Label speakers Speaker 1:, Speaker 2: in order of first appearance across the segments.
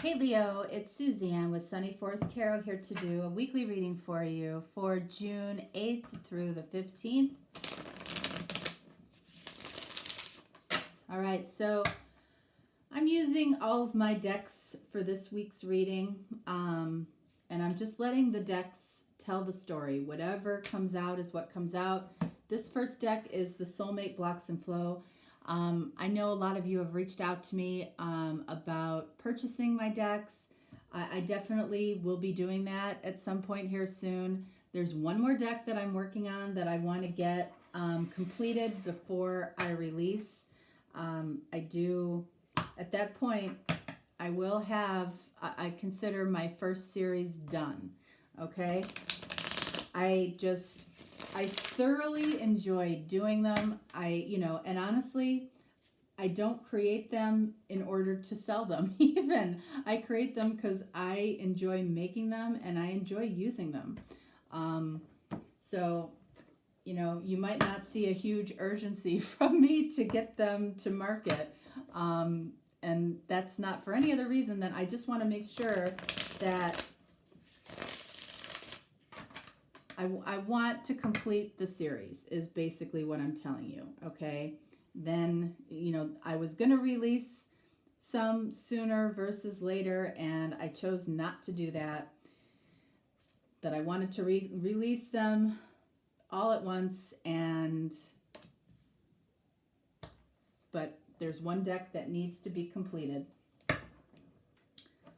Speaker 1: Hey Leo, it's Suzanne with Sunny Forest Tarot here to do a weekly reading for you for June 8th through the 15th. All right, so I'm using all of my decks for this week's reading, and I'm just letting the decks tell the story. Whatever comes out is what comes out. This first deck is the Soulmate Blocks and Flow. I know a lot of you have reached out to me about purchasing my decks. I definitely will be doing that at some point here soon. There's one more deck that I'm working on that I want to get completed before I release. At that point, I will have, I consider my first series done, okay? I thoroughly enjoy doing them. And honestly, I don't create them in order to sell them even. I create them because I enjoy making them and I enjoy using them. So, you might not see a huge urgency from me to get them to market. And that's not for any other reason than I just want to make sure that I want to complete the series is basically what I'm telling you, okay? Then, I was going to release some sooner versus later, and I chose not to do that. That I wanted to release them all at once, but there's one deck that needs to be completed.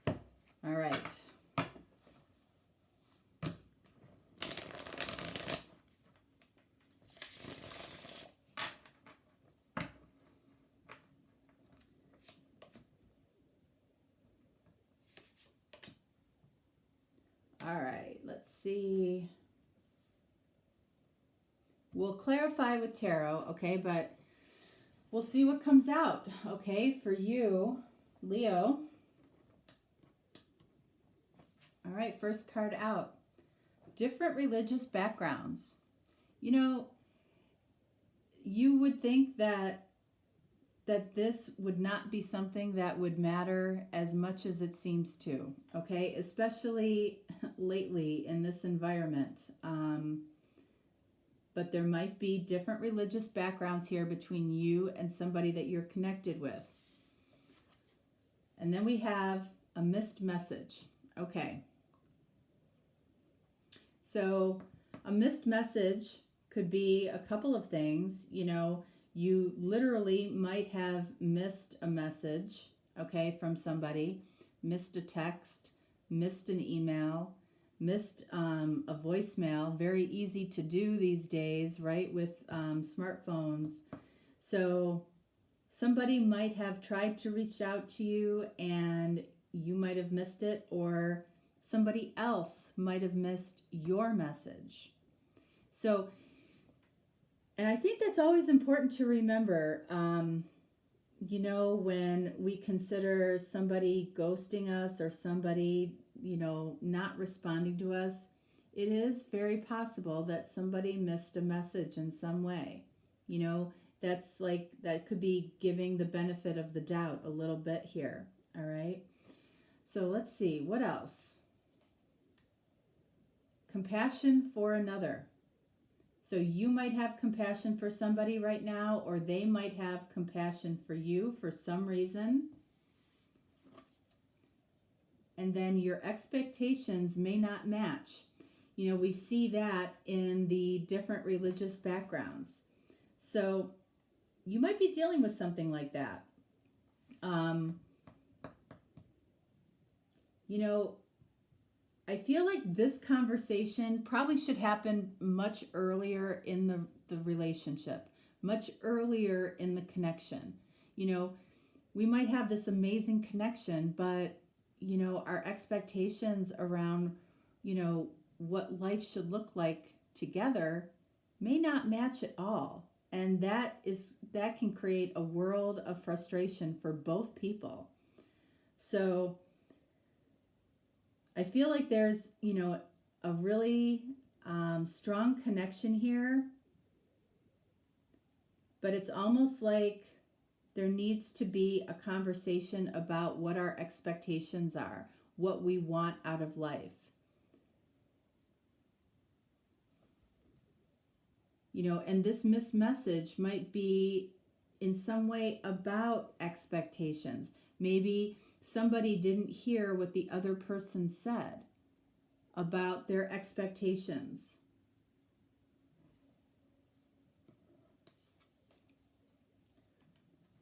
Speaker 1: All right. All right, let's see. We'll clarify with tarot, okay, but we'll see what comes out, okay, for you, Leo. All right, first card out. Different religious backgrounds. You would think that this would not be something that would matter as much as it seems to, okay? Especially lately in this environment. But there might be different religious backgrounds here between you and somebody that you're connected with. And then we have a missed message. Okay. So a missed message could be a couple of things. You literally might have missed a message, okay, from somebody, missed a text, missed an email, missed a voicemail. Very easy to do these days, right, with smartphones. So somebody might have tried to reach out to you and you might have missed it, or somebody else might have missed your message. So, and I think that's always important to remember, when we consider somebody ghosting us or somebody, not responding to us, it is very possible that somebody missed a message in some way. That could be giving the benefit of the doubt a little bit here. All right. So let's see, what else? Compassion for another. So you might have compassion for somebody right now, or they might have compassion for you for some reason. And then your expectations may not match. We see that in the different religious backgrounds. So you might be dealing with something like that. I feel like this conversation probably should happen much earlier in the relationship, much earlier in the connection. We might have this amazing connection, but, our expectations around, what life should look like together may not match at all. And that can create a world of frustration for both people. So I feel like there's, a really strong connection here, but it's almost like there needs to be a conversation about what our expectations are, what we want out of life. And this missed message might be in some way about expectations. Maybe somebody didn't hear what the other person said about their expectations.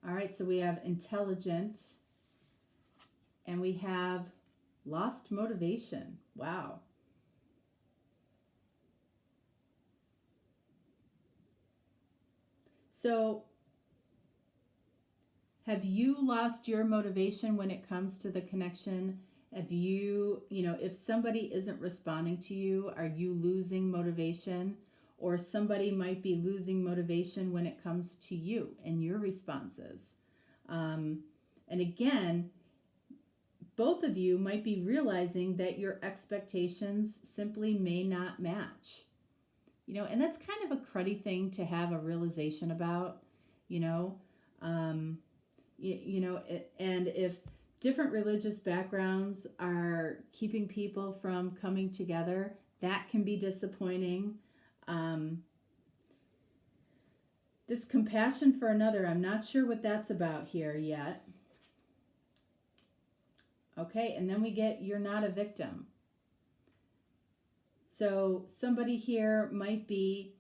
Speaker 1: All right, so we have intelligent and we have lost motivation. Wow. So, have you lost your motivation when it comes to the connection? Have you, if somebody isn't responding to you, are you losing motivation? Or somebody might be losing motivation when it comes to you and your responses. And again, both of you might be realizing that your expectations simply may not match. And that's kind of a cruddy thing to have a realization about, and if different religious backgrounds are keeping people from coming together, that can be disappointing. This compassion for another, I'm not sure what that's about here yet. Okay, and then we get you're not a victim. So somebody here might be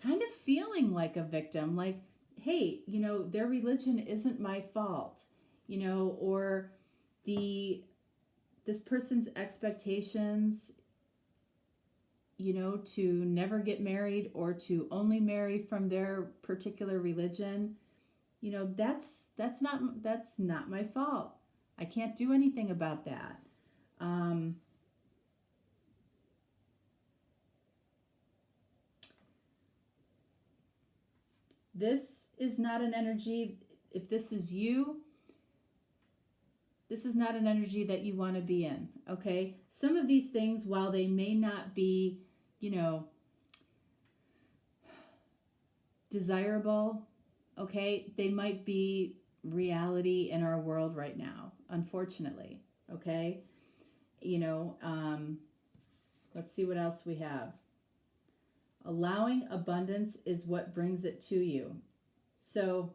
Speaker 1: kind of feeling like a victim, like, hey, their religion isn't my fault, or this person's expectations, to never get married or to only marry from their particular religion, that's not my fault. I can't do anything about that. This is not an energy, if this is you, this is not an energy that you want to be in, okay? Some of these things, while they may not be, desirable, okay, they might be reality in our world right now, unfortunately, okay? Let's see what else we have. Allowing abundance is what brings it to you. So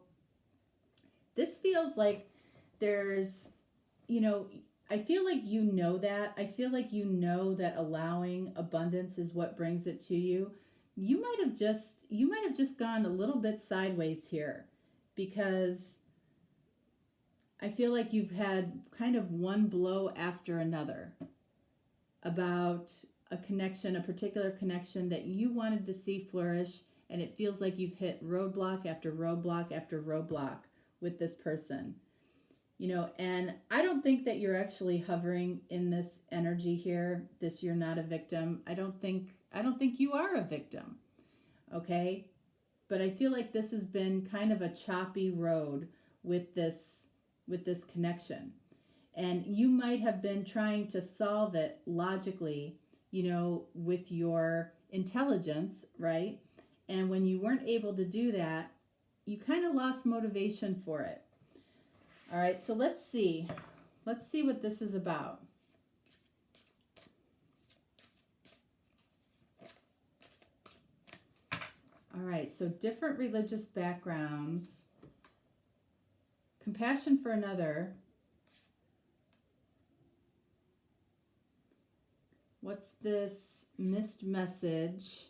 Speaker 1: this feels like there's, I feel like that. I feel like that allowing abundance is what brings it to you. You might have just gone a little bit sideways here, because I feel like you've had kind of one blow after another about a connection, a particular connection that you wanted to see flourish, and it feels like you've hit roadblock after roadblock after roadblock with this person. And I don't think that you're actually hovering in this energy here, this you're not a victim. I don't think you are a victim. Okay? But I feel like this has been kind of a choppy road with this connection. And you might have been trying to solve it logically, with your intelligence, right? And when you weren't able to do that, you kind of lost motivation for it. All right, so let's see what this is about. All right, so different religious backgrounds, compassion for another. What's this missed message?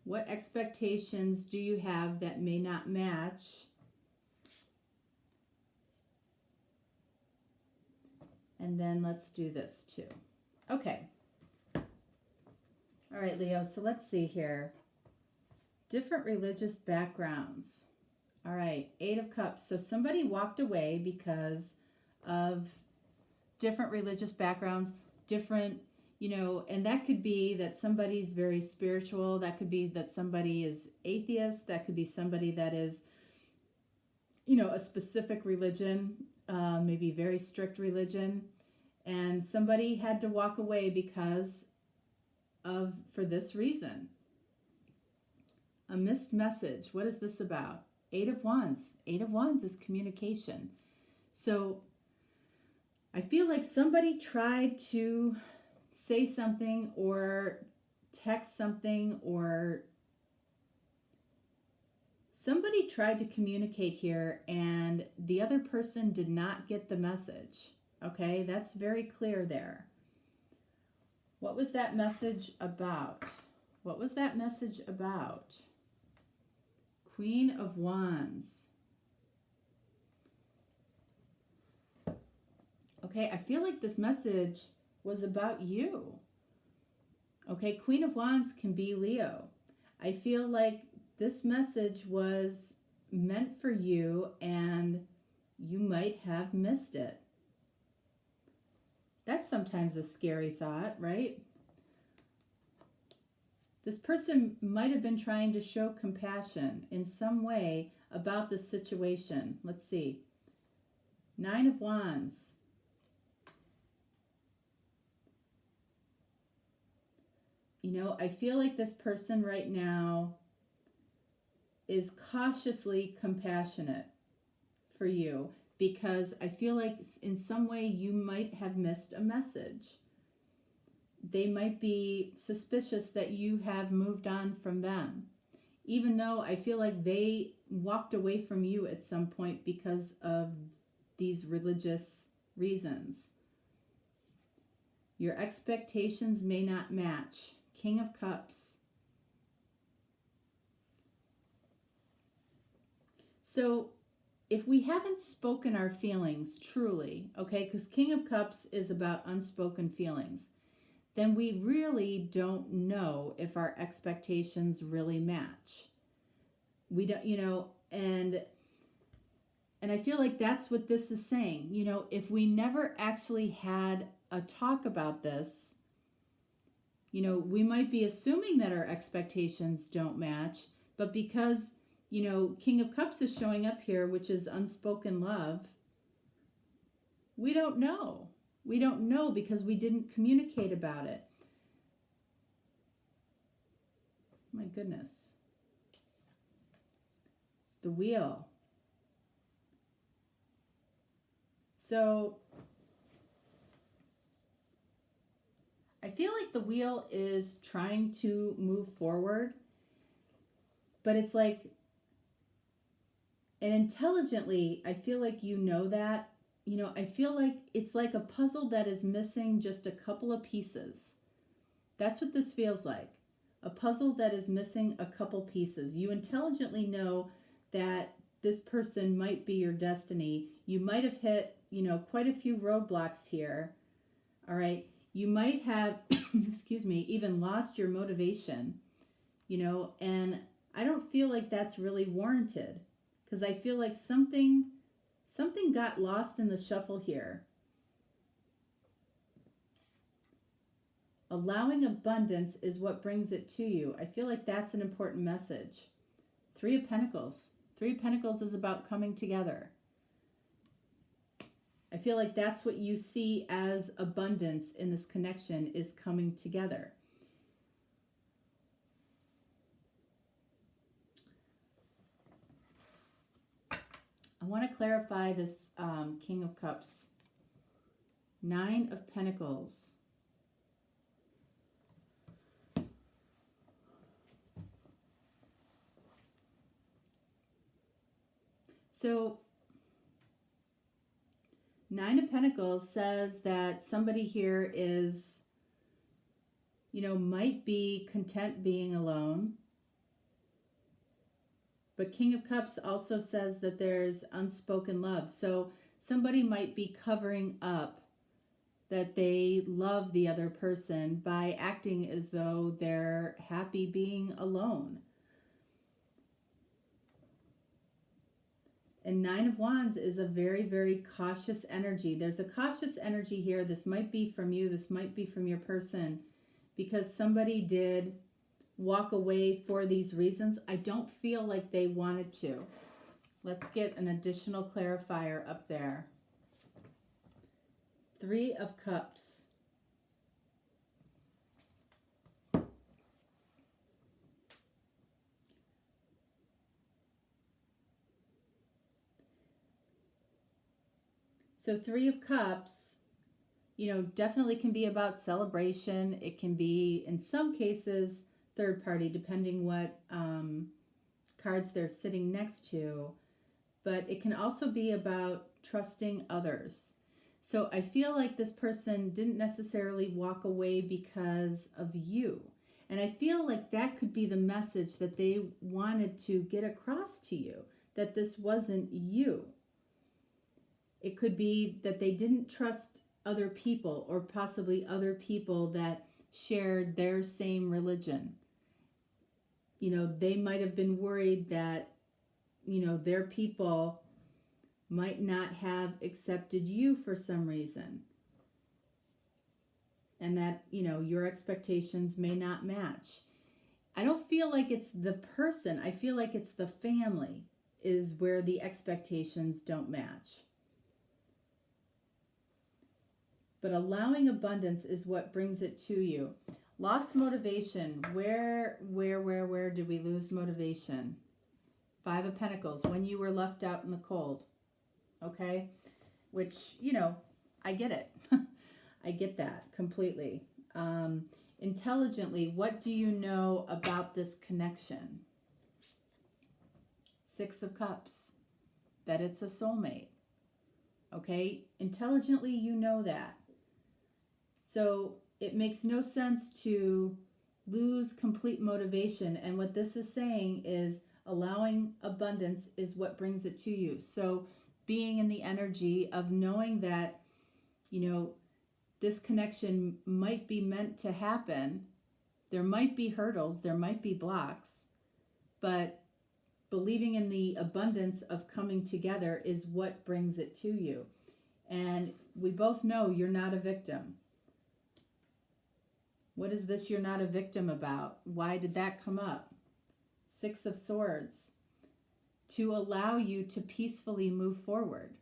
Speaker 1: What expectations do you have that may not match? And then let's do this too. Okay. All right, Leo, so let's see here. Different religious backgrounds. All right, 8 of Cups. So somebody walked away because of different religious backgrounds, different, and that could be that somebody's very spiritual. That could be that somebody is atheist. That could be somebody that is, a specific religion, maybe very strict religion. And somebody had to walk away for this reason. A missed message. What is this about? Eight of Wands. Eight of Wands is communication. So I feel like somebody tried to say something or text something, or somebody tried to communicate here and the other person did not get the message. Okay, that's very clear there. What was that message about? What was that message about? Queen of Wands. Okay, I feel like this message was about you. Okay, Queen of Wands can be Leo. I feel like this message was meant for you and you might have missed it. That's sometimes a scary thought, right? This person might have been trying to show compassion in some way about the situation. Let's see. Nine of Wands. You know, I feel like this person right now is cautiously compassionate for you because I feel like in some way you might have missed a message. They might be suspicious that you have moved on from them, even though I feel like they walked away from you at some point because of these religious reasons. Your expectations may not match. King of Cups. So if we haven't spoken our feelings truly, okay, because King of Cups is about unspoken feelings, then we really don't know if our expectations really match. We don't, you know, and I feel like that's what this is saying. You know, if we never actually had a talk about this, you know, we might be assuming that our expectations don't match, but because, you know, King of Cups is showing up here, which is unspoken love, we don't know. We don't know because we didn't communicate about it. My goodness. The Wheel. So I feel like the Wheel is trying to move forward, but it's like, and intelligently, I feel like you know that, you know, I feel like it's like a puzzle that is missing just a couple of pieces. That's what this feels like. A puzzle that is missing a couple pieces. You intelligently know that this person might be your destiny. You might have hit, you know, quite a few roadblocks here. All right. You might have, excuse me, even lost your motivation, you know, and I don't feel like that's really warranted because I feel like something got lost in the shuffle here. Allowing abundance is what brings it to you. I feel like that's an important message. Three of Pentacles. Three of Pentacles is about coming together. I feel like that's what you see as abundance in this connection is coming together. I want to clarify this King of Cups. Nine of Pentacles. So Nine of Pentacles says that somebody here is, you know, might be content being alone. But King of Cups also says that there's unspoken love. So somebody might be covering up that they love the other person by acting as though they're happy being alone. And Nine of Wands is a very, very cautious energy. There's a cautious energy here. This might be from you. This might be from your person because somebody did walk away for these reasons. I don't feel like they wanted to. Let's get an additional clarifier up there. Three of Cups. So 3 of Cups, definitely can be about celebration. It can be, in some cases, third party, depending what cards they're sitting next to. But it can also be about trusting others. So I feel like this person didn't necessarily walk away because of you. And I feel like that could be the message that they wanted to get across to you, that this wasn't you. It could be that they didn't trust other people, or possibly other people that shared their same religion. They might have been worried that, their people might not have accepted you for some reason. And that, your expectations may not match. I don't feel like it's the person. I feel like it's the family is where the expectations don't match. But allowing abundance is what brings it to you. Lost motivation. Where did we lose motivation? 5 of Pentacles. When you were left out in the cold. Okay? Which, I get it. I get that completely. Intelligently, what do you know about this connection? 6 of Cups. That it's a soulmate. Okay? Intelligently, you know that. So it makes no sense to lose complete motivation. And what this is saying is allowing abundance is what brings it to you. So being in the energy of knowing that, this connection might be meant to happen. There might be hurdles, there might be blocks, but believing in the abundance of coming together is what brings it to you. And we both know you're not a victim. What is this you're not a victim about? Why did that come up? 6 of Swords. To allow you to peacefully move forward.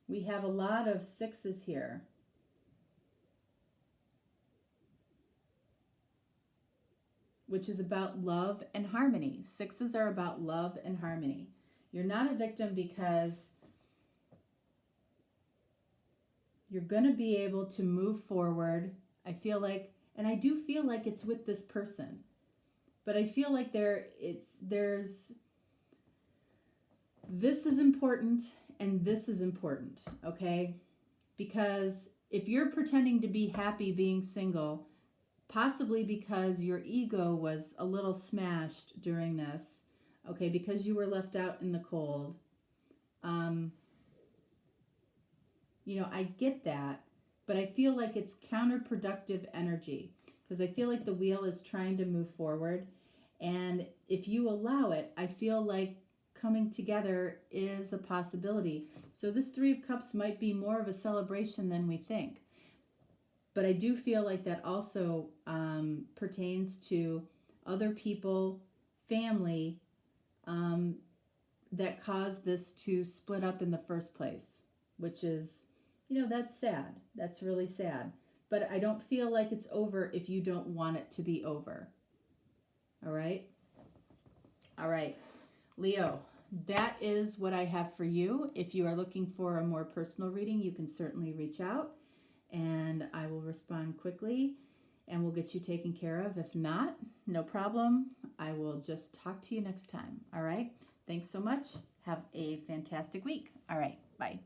Speaker 1: We have a lot of 6s here. Which is about love and harmony. 6s are about love and harmony. You're not a victim because you're going to be able to move forward. I feel like, and I do feel like it's with this person, but I feel like there's this is important and this is important, okay? Because if you're pretending to be happy being single, possibly because your ego was a little smashed during this, okay, because you were left out in the cold, I get that, but I feel like it's counterproductive energy because I feel like the wheel is trying to move forward. And if you allow it, I feel like coming together is a possibility. So this 3 of Cups might be more of a celebration than we think. But I do feel like that also pertains to other people, family, that caused this to split up in the first place, which is, that's sad. That's really sad. But I don't feel like it's over if you don't want it to be over. All right? All right. Leo, that is what I have for you. If you are looking for a more personal reading, you can certainly reach out and I will respond quickly and we'll get you taken care of. If not, no problem. I will just talk to you next time. All right? Thanks so much. Have a fantastic week. All right. Bye.